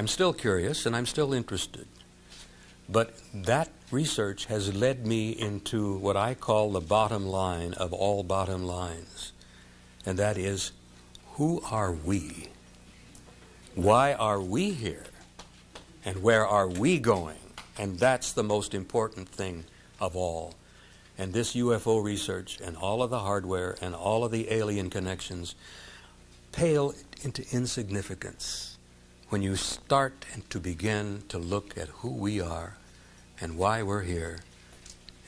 I'm still curious and I'm still interested. But that research has led me into what I call the bottom line of all bottom lines. And that is, who are we? Why are we here? And where are we going? And that's the most important thing of all. And this UFO research and all of the hardware and all of the alien connections pale into insignificance when you start to begin to look at who we are and why we're here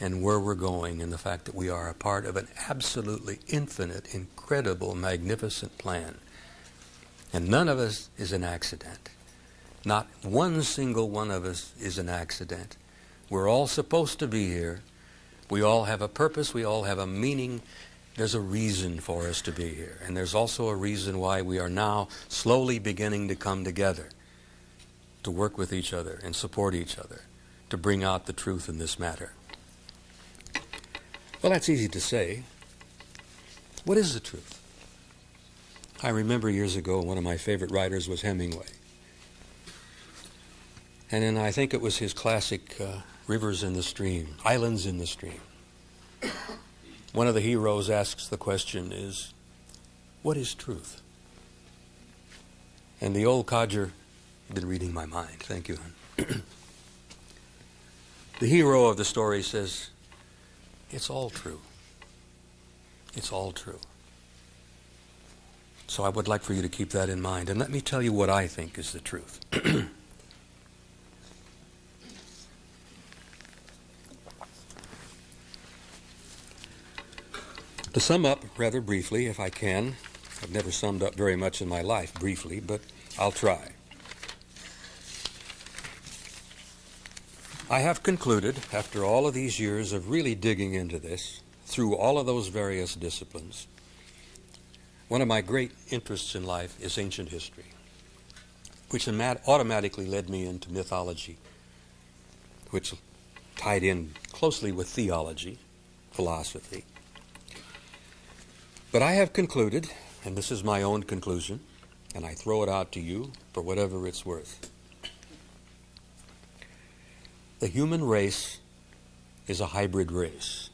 and where we're going, and the fact that we are a part of an absolutely infinite, incredible, magnificent plan. And none of us is an accident. Not one single one of us is an accident. We're all supposed to be here. We all have a purpose. We all have a meaning. There's a reason for us to be here. And there's also a reason why we are now slowly beginning to come together, to work with each other and support each other, to bring out the truth in this matter. Well, that's easy to say. What is the truth? I remember years ago, one of my favorite writers was Hemingway. And then I think it was his classic Rivers in the Stream, Islands in the Stream. One of the heroes asks the question is, what is truth? And the old codger, you've been reading my mind, thank you. The hero of the story says, it's all true. It's all true. So I would like for you to keep that in mind. And let me tell you what I think is the truth. To sum up rather briefly, if I can, I've never summed up very much in my life briefly, but I'll try. I have concluded, after all of these years of really digging into this, through all of those various disciplines, one of my great interests in life is ancient history, which automatically led me into mythology, which tied in closely with theology, philosophy. But I have concluded, and this is my own conclusion, and I throw it out to you for whatever it's worth. The human race is a hybrid race.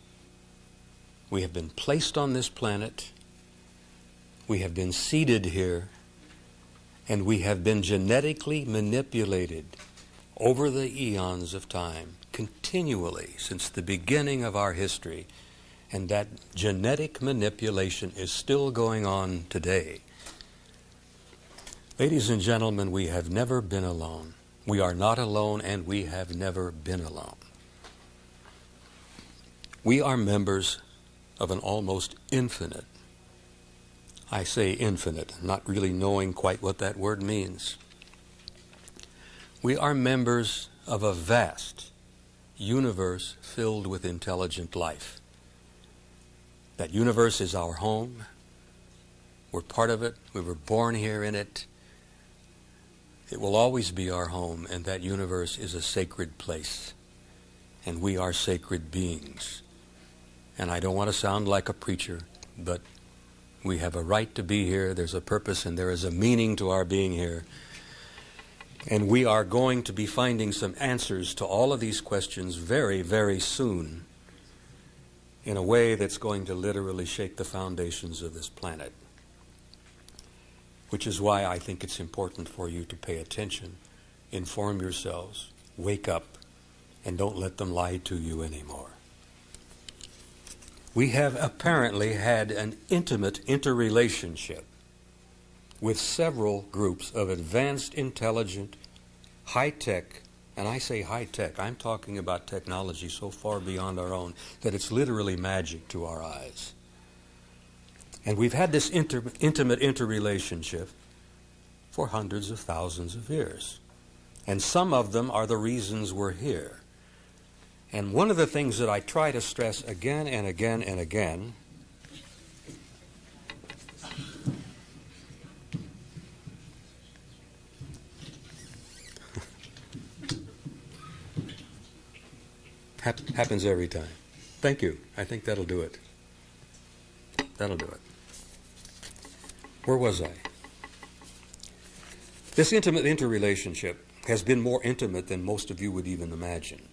We have been placed on this planet, we have been seeded here, and we have been genetically manipulated over the eons of time, continually since the beginning of our history. And that genetic manipulation is still going on today. Ladies and gentlemen, we have never been alone. We are not alone, and we have never been alone. We are members of an almost infinite, I say infinite, not really knowing quite what that word means. We are members of a vast universe filled with intelligent life. That universe is our home. We're part of it. We were born here in it. It will always be our home, and that universe is a sacred place. And we are sacred beings. And I don't want to sound like a preacher, but we have a right to be here. There's a purpose and there is a meaning to our being here. And we are going to be finding some answers to all of these questions very, very soon, in a way that's going to literally shake the foundations of this planet. Which is why I think it's important for you to pay attention, inform yourselves, wake up, and don't let them lie to you anymore. We have apparently had an intimate interrelationship with several groups of advanced, intelligent, high-tech, and I say high-tech, I'm talking about technology so far beyond our own that it's literally magic to our eyes. And we've had this intimate interrelationship for hundreds of thousands of years. And some of them are the reasons we're here. And one of the things that I try to stress again and again and again happens every time. Thank you. I think that'll do it. That'll do it. Where was I? This intimate interrelationship has been more intimate than most of you would even imagine.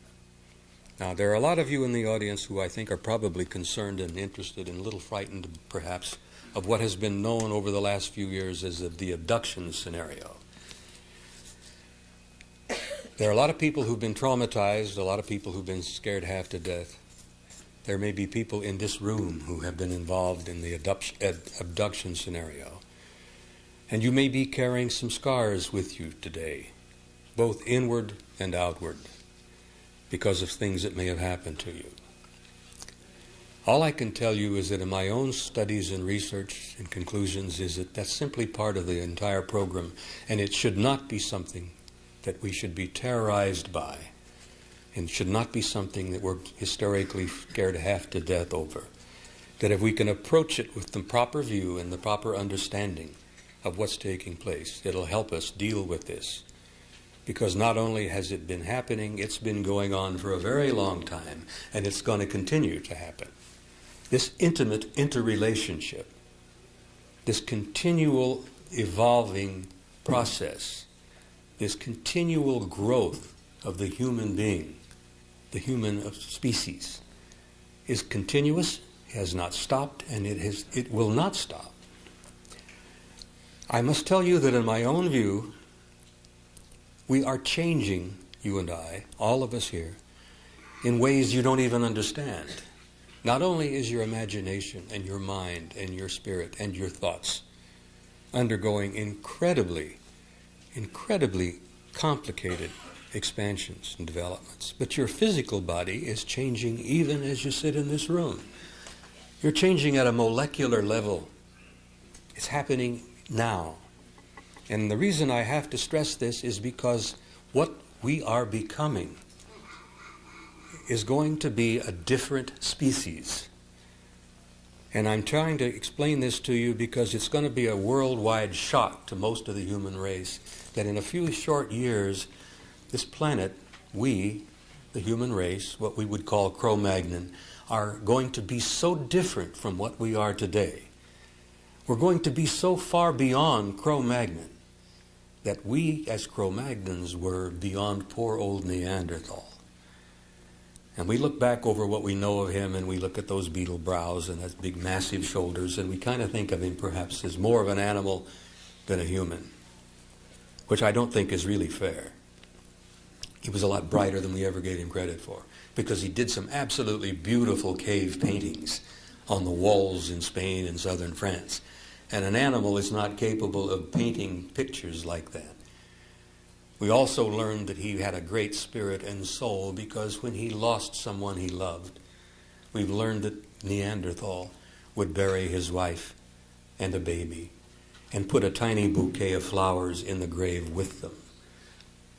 Now, there are a lot of you in the audience who I think are probably concerned and interested and a little frightened, perhaps, of what has been known over the last few years as the abduction scenario. There are a lot of people who've been traumatized, a lot of people who've been scared half to death. There may be people in this room who have been involved in the abduction scenario. And you may be carrying some scars with you today, both inward and outward, because of things that may have happened to you. All I can tell you is that in my own studies and research and conclusions is that that's simply part of the entire program, and it should not be something that we should be terrorized by, and should not be something that we're hysterically scared half to death over. That if we can approach it with the proper view and the proper understanding of what's taking place, it'll help us deal with this. Because not only has it been happening, it's been going on for a very long time, and it's going to continue to happen. This intimate interrelationship, this continual evolving process, this continual growth of the human being, the human species, is continuous, has not stopped, and it will not stop. I must tell you that in my own view, we are changing, you and I, all of us here, in ways you don't even understand. Not only is your imagination and your mind and your spirit and your thoughts undergoing incredibly complicated expansions and developments, but your physical body is changing even as you sit in this room. You're changing at a molecular level. It's happening now. And the reason I have to stress this is because what we are becoming is going to be a different species. And I'm trying to explain this to you because it's going to be a worldwide shock to most of the human race that in a few short years, this planet, we, the human race, what we would call Cro-Magnon, are going to be so different from what we are today. We're going to be so far beyond Cro-Magnon that we, as Cro-Magnons, were beyond poor old Neanderthal. And we look back over what we know of him, and we look at those beetle brows and those big, massive shoulders, and we kind of think of him perhaps as more of an animal than a human, which I don't think is really fair. He was a lot brighter than we ever gave him credit for, because he did some absolutely beautiful cave paintings on the walls in Spain and southern France. And an animal is not capable of painting pictures like that. We also learned that he had a great spirit and soul because when he lost someone he loved, we've learned that Neanderthal would bury his wife and a baby and put a tiny bouquet of flowers in the grave with them.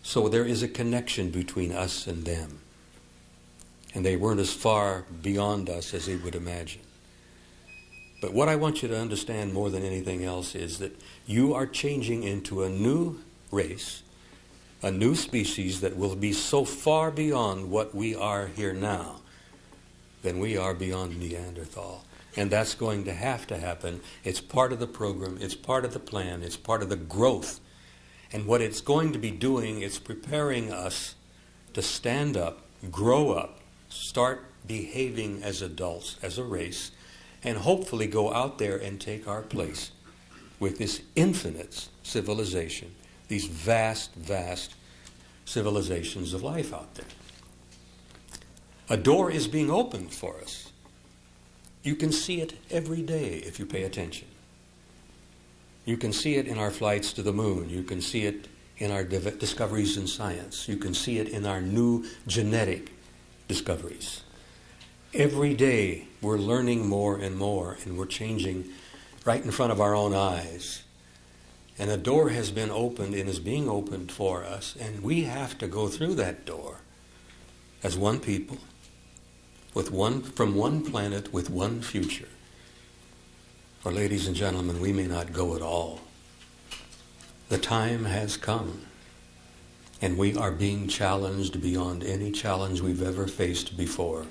So there is a connection between us and them. And they weren't as far beyond us as they would imagine. But what I want you to understand more than anything else is that you are changing into a new race, a new species that will be so far beyond what we are here now than we are beyond Neanderthal. And that's going to happen. It's part of the program. It's part of the plan. It's part of the growth. And what it's going to be doing, it's preparing us to stand up, grow up, start behaving as adults, as a race, and hopefully go out there and take our place with this infinite civilization, these vast, vast civilizations of life out there. A door is being opened for us. You can see it every day if you pay attention. You can see it in our flights to the moon. You can see it in our discoveries in science. You can see it in our new genetic discoveries. Every day we're learning more and more, and we're changing right in front of our own eyes. And a door has been opened and is being opened for us, and we have to go through that door as one people, from one planet with one future. Or, ladies and gentlemen, we may not go at all. The time has come, and we are being challenged beyond any challenge we've ever faced before.